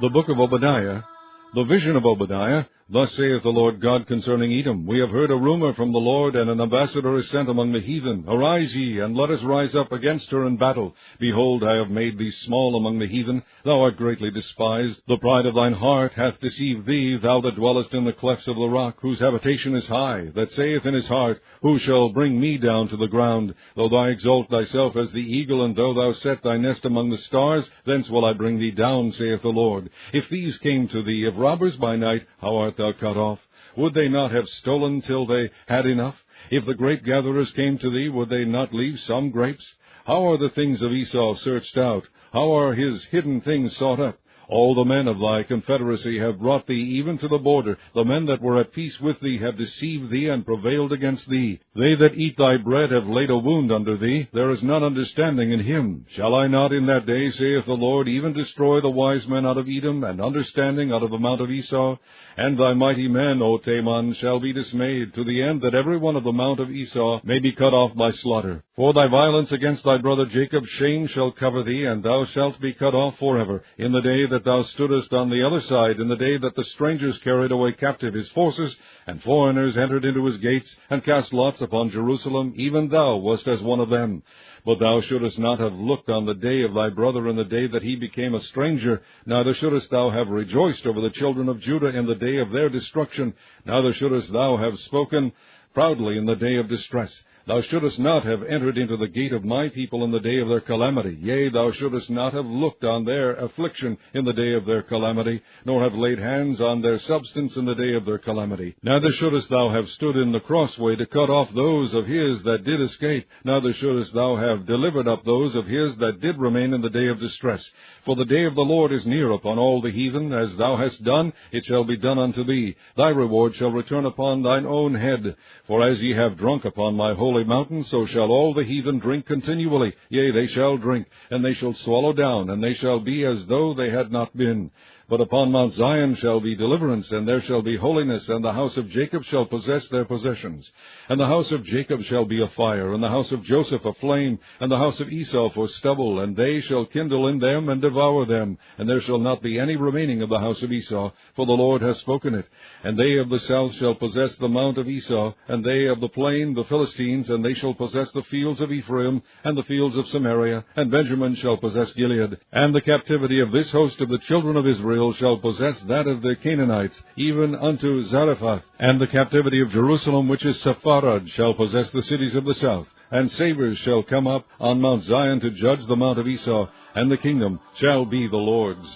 The book of Obadiah, the vision of Obadiah. Thus saith the Lord God concerning Edom, We have heard a rumor from the Lord, and an ambassador is sent among the heathen. Arise ye, and let us rise up against her in battle. Behold, I have made thee small among the heathen. Thou art greatly despised. The pride of thine heart hath deceived thee, thou that dwellest in the clefts of the rock, whose habitation is high, that saith in his heart, Who shall bring me down to the ground? Though thou exalt thyself as the eagle, and though thou set thy nest among the stars, thence will I bring thee down, saith the Lord. If thieves came to thee, if robbers by night, how art thou cut off? Would they not have stolen till they had enough? If the grape gatherers came to thee, would they not leave some grapes? How are the things of Esau searched out? How are his hidden things sought up? All the men of thy confederacy have brought thee even to the border. The men that were at peace with thee have deceived thee and prevailed against thee. They that eat thy bread have laid a wound under thee. There is none understanding in him. Shall I not in that day, saith the Lord, even destroy the wise men out of Edom, and understanding out of the mount of Esau? And thy mighty men, O Teman, shall be dismayed, to the end that every one of the mount of Esau may be cut off by slaughter. For thy violence against thy brother Jacob, shame shall cover thee, and thou shalt be cut off forever. In the day that thou stoodest on the other side, in the day that the strangers carried away captive his forces, and foreigners entered into his gates, and cast lots upon Jerusalem, even thou wast as one of them. But thou shouldest not have looked on the day of thy brother in the day that he became a stranger, neither shouldest thou have rejoiced over the children of Judah in the day of their destruction, neither shouldest thou have spoken proudly in the day of distress. Thou shouldest not have entered into the gate of my people in the day of their calamity. Yea, thou shouldest not have looked on their affliction in the day of their calamity, nor have laid hands on their substance in the day of their calamity. Neither shouldest thou have stood in the crossway to cut off those of his that did escape, neither shouldest thou have delivered up those of his that did remain in the day of distress. For the day of the Lord is near upon all the heathen. As thou hast done, it shall be done unto thee. Thy reward shall return upon thine own head. For as ye have drunk upon my holy mountain, so shall all the heathen drink continually. Yea, they shall drink, and they shall swallow down, and they shall be as though they had not been. But upon Mount Zion shall be deliverance, and there shall be holiness, and the house of Jacob shall possess their possessions. And the house of Jacob shall be a fire, and the house of Joseph a flame, and the house of Esau for stubble, and they shall kindle in them and devour them. And there shall not be any remaining of the house of Esau, for the Lord hath spoken it. And they of the south shall possess the mount of Esau, and they of the plain the Philistines, and they shall possess the fields of Ephraim, and the fields of Samaria, and Benjamin shall possess Gilead. And the captivity of this host of the children of Israel shall possess that of the Canaanites, even unto Zarephath. And the captivity of Jerusalem, which is Sepharad, shall possess the cities of the south. And savers shall come up on Mount Zion to judge the mount of Esau, and the kingdom shall be the Lord's.